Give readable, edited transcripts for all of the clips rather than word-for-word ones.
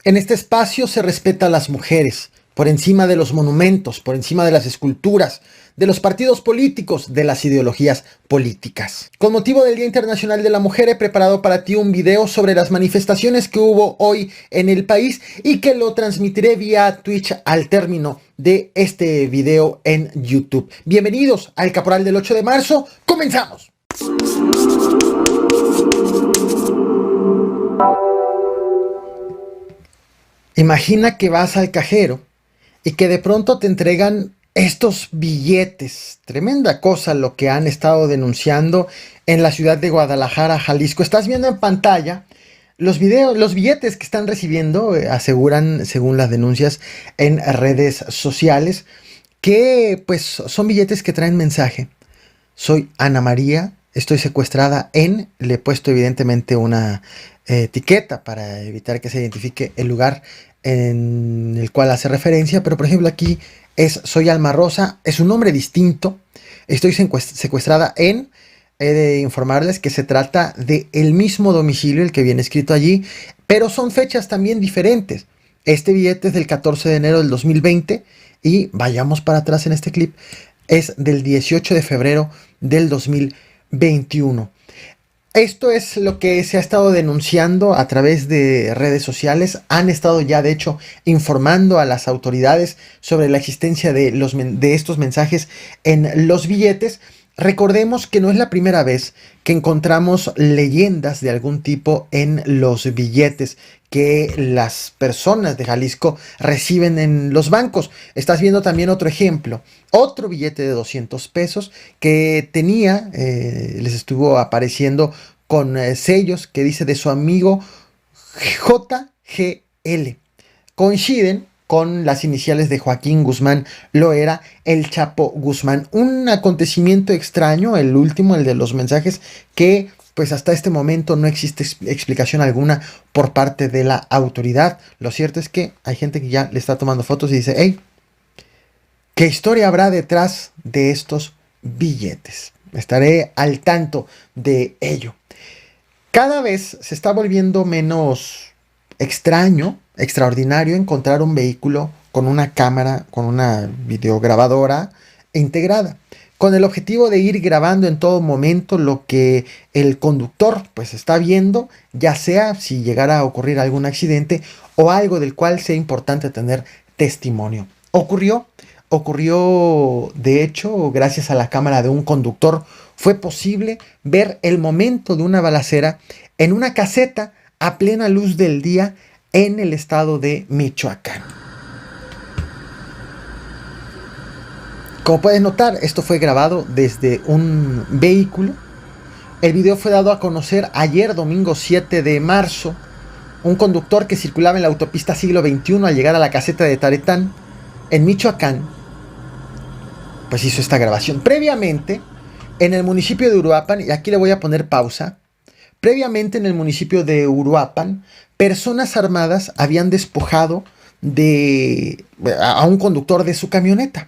En este espacio se respeta a las mujeres, por encima de los monumentos, por encima de las esculturas, de los partidos políticos, de las ideologías políticas. Con motivo del Día Internacional de la Mujer he preparado para ti un video sobre las manifestaciones que hubo hoy en el país y que lo transmitiré vía Twitch al término de este video en YouTube. Bienvenidos al Caporal del 8 de marzo, ¡comenzamos! Imagina que vas al cajero y que de pronto te entregan estos billetes. Tremenda cosa lo que han estado denunciando en la ciudad de Guadalajara, Jalisco. Estás viendo en pantalla los billetes que están recibiendo, aseguran, según las denuncias en redes sociales, que pues son billetes que traen mensaje. Soy Ana María, estoy secuestrada le he puesto evidentemente una etiqueta para evitar que se identifique el lugar en el cual hace referencia, pero por ejemplo aquí soy Alma Rosa, es un nombre distinto, estoy secuestrada he de informarles que se trata del mismo domicilio, el que viene escrito allí, pero son fechas también diferentes. Este billete es del 14 de enero del 2020 y vayamos para atrás en este clip, es del 18 de febrero del 2021. Esto es lo que se ha estado denunciando a través de redes sociales. Han estado ya, de hecho, informando a las autoridades sobre la existencia de estos mensajes en los billetes. Recordemos que no es la primera vez que encontramos leyendas de algún tipo en los billetes que las personas de Jalisco reciben en los bancos. Estás viendo también otro ejemplo, otro billete de 200 pesos que tenía, les estuvo apareciendo con sellos que dice de su amigo JGL. Coinciden con las iniciales de Joaquín Guzmán Loera, el Chapo Guzmán. Un acontecimiento extraño, el último, el de los mensajes, que pues hasta este momento no existe explicación alguna por parte de la autoridad. Lo cierto es que hay gente que ya le está tomando fotos y dice, hey, ¿qué historia habrá detrás de estos billetes? Estaré al tanto de ello. Cada vez se está volviendo menos extraordinario encontrar un vehículo con una cámara, con una videograbadora integrada, con el objetivo de ir grabando en todo momento lo que el conductor pues está viendo, ya sea si llegara a ocurrir algún accidente o algo del cual sea importante tener testimonio. Ocurrió de hecho, gracias a la cámara de un conductor, fue posible ver el momento de una balacera en una caseta a plena luz del día en el estado de Michoacán. Como puedes notar, esto fue grabado desde un vehículo. El video fue dado a conocer ayer, domingo 7 de marzo. Un conductor que circulaba en la autopista Siglo XXI al llegar a la caseta de Taretán, en Michoacán, pues hizo esta grabación. Previamente, en el municipio de Uruapan, y aquí le voy a poner pausa, previamente en el municipio de Uruapan, personas armadas habían despojado a un conductor de su camioneta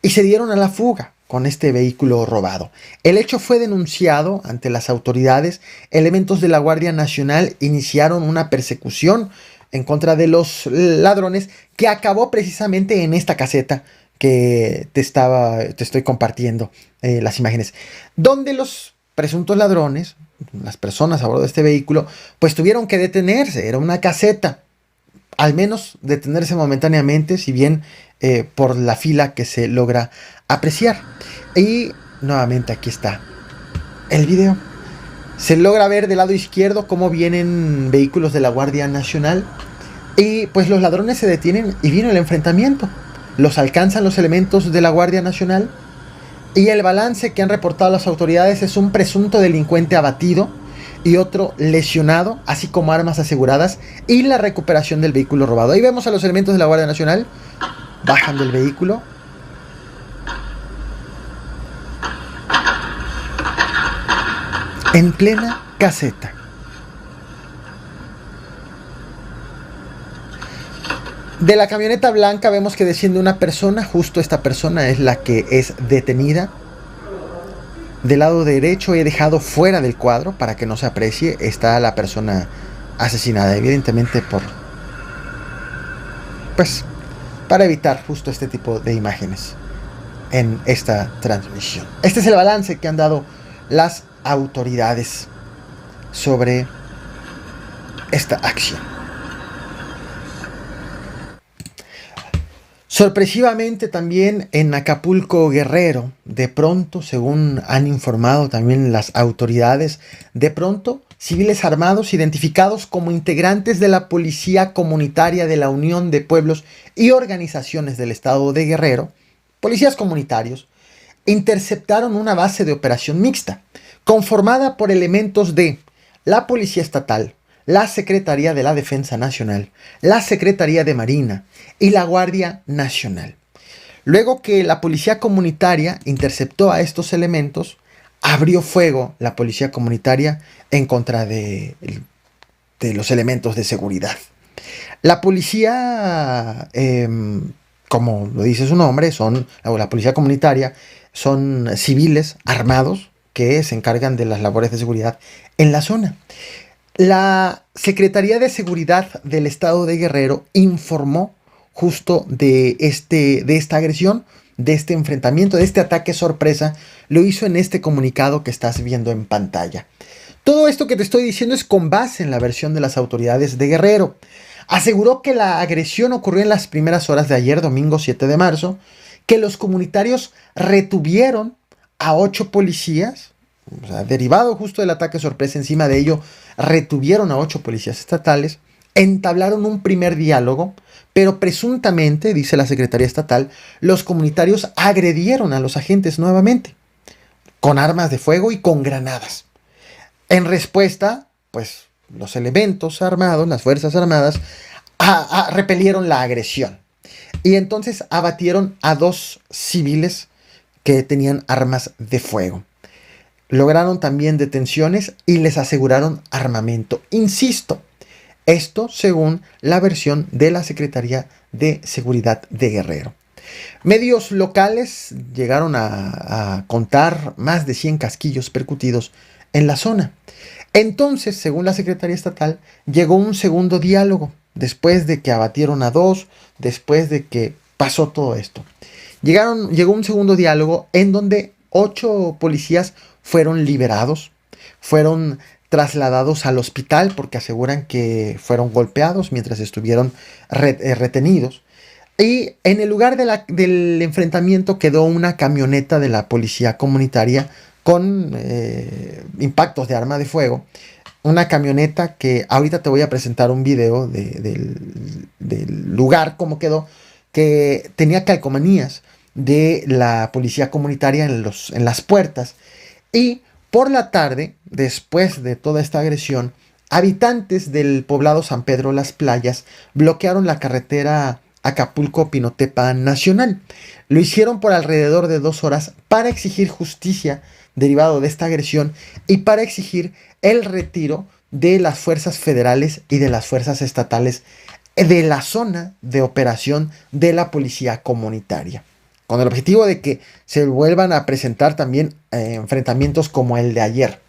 y se dieron a la fuga con este vehículo robado. El hecho fue denunciado ante las autoridades. Elementos de la Guardia Nacional iniciaron una persecución en contra de los ladrones que acabó precisamente en esta caseta que te estoy compartiendo las imágenes, donde los presuntos ladrones, las personas a bordo de este vehículo, pues tuvieron que detenerse. Era una caseta, al menos detenerse momentáneamente, si bien por la fila que se logra apreciar. Y nuevamente aquí está el video. Se logra ver del lado izquierdo cómo vienen vehículos de la Guardia Nacional y pues los ladrones se detienen y viene el enfrentamiento. Los alcanzan los elementos de la Guardia Nacional y el balance que han reportado las autoridades es un presunto delincuente abatido y otro lesionado, así como armas aseguradas y la recuperación del vehículo robado. Ahí vemos a los elementos de la Guardia Nacional, bajan del vehículo. En plena caseta. De la camioneta blanca vemos que desciende una persona, justo esta persona es la que es detenida. Del lado derecho he dejado fuera del cuadro para que no se aprecie, está la persona asesinada, evidentemente por pues para evitar justo este tipo de imágenes en esta transmisión. Este es el balance que han dado las autoridades sobre esta acción. Sorpresivamente también en Acapulco, Guerrero, de pronto, según han informado también las autoridades, de pronto civiles armados identificados como integrantes de la Policía Comunitaria de la Unión de Pueblos y Organizaciones del Estado de Guerrero, policías comunitarios, interceptaron una base de operación mixta, conformada por elementos de la Policía Estatal, la Secretaría de la Defensa Nacional, la Secretaría de Marina y la Guardia Nacional. Luego que la Policía Comunitaria interceptó a estos elementos, abrió fuego la Policía Comunitaria en contra de los elementos de seguridad. La policía, como lo dice su nombre, la Policía Comunitaria son civiles armados que se encargan de las labores de seguridad en la zona. La Secretaría de Seguridad del Estado de Guerrero informó justo de esta agresión, de este enfrentamiento, de este ataque sorpresa. Lo hizo en este comunicado que estás viendo en pantalla. Todo esto que te estoy diciendo es con base en la versión de las autoridades de Guerrero. Aseguró que la agresión ocurrió en las primeras horas de ayer, domingo 7 de marzo, que los comunitarios retuvieron a 8 policías, o sea, derivado justo del ataque sorpresa. Encima de ello, retuvieron a 8 policías estatales, entablaron un primer diálogo, pero presuntamente, dice la Secretaría Estatal, los comunitarios agredieron a los agentes nuevamente, con armas de fuego y con granadas. En respuesta, pues los elementos armados, las Fuerzas Armadas, repelieron la agresión. Y entonces abatieron a 2 civiles que tenían armas de fuego. Lograron también detenciones y les aseguraron armamento. Insisto, esto según la versión de la Secretaría de Seguridad de Guerrero. Medios locales llegaron a contar más de 100 casquillos percutidos en la zona. Entonces, según la Secretaría Estatal, llegó un segundo diálogo, después de que abatieron a 2, después de que pasó todo esto. Llegó un segundo diálogo en donde 8 policías fueron liberados, fueron trasladados al hospital porque aseguran que fueron golpeados mientras estuvieron retenidos. Y en el lugar del enfrentamiento quedó una camioneta de la Policía Comunitaria con impactos de arma de fuego. Una camioneta que ahorita te voy a presentar un video del lugar, cómo quedó, que tenía calcomanías de la Policía Comunitaria en las puertas. Y por la tarde, después de toda esta agresión, habitantes del poblado San Pedro Las Playas bloquearon la carretera Acapulco-Pinotepa Nacional. Lo hicieron por alrededor de 2 horas para exigir justicia derivado de esta agresión y para exigir el retiro de las fuerzas federales y de las fuerzas estatales de la zona de operación de la Policía Comunitaria, con el objetivo de que se vuelvan a presentar también enfrentamientos como el de ayer.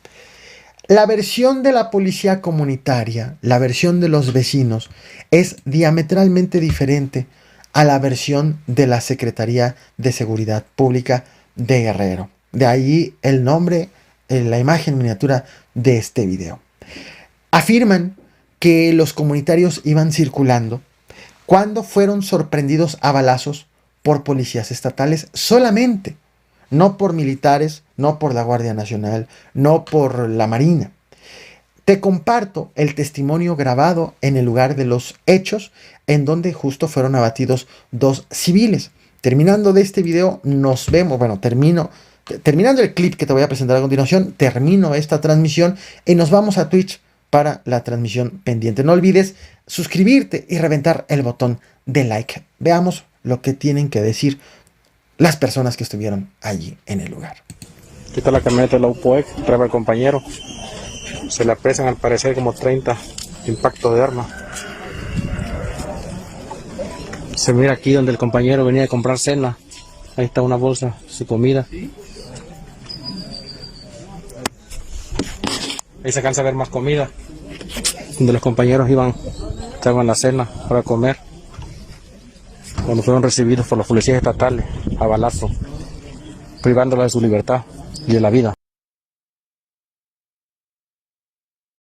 La versión de la Policía Comunitaria, la versión de los vecinos, es diametralmente diferente a la versión de la Secretaría de Seguridad Pública de Guerrero. De ahí el nombre, la imagen miniatura de este video. Afirman que los comunitarios iban circulando cuando fueron sorprendidos a balazos por policías estatales solamente, no por militares, no por la Guardia Nacional, no por la Marina. Te comparto el testimonio grabado en el lugar de los hechos, en donde justo fueron abatidos 2 civiles. Terminando de este video, nos vemos, terminando el clip que te voy a presentar a continuación, termino esta transmisión y nos vamos a Twitch para la transmisión pendiente. No olvides suscribirte y reventar el botón de like. Veamos lo que tienen que decir las personas que estuvieron allí en el lugar. Aquí está la camioneta de la UPOEC, trae al compañero. Se le aprecian al parecer como 30 impactos de arma. Se mira aquí donde el compañero venía a comprar cena. Ahí está una bolsa, su comida. Ahí se alcanza a ver más comida. Donde los compañeros estaban la cena para comer. cuando fueron recibidos por los policías estatales a balazo, privándolos de su libertad y de la vida.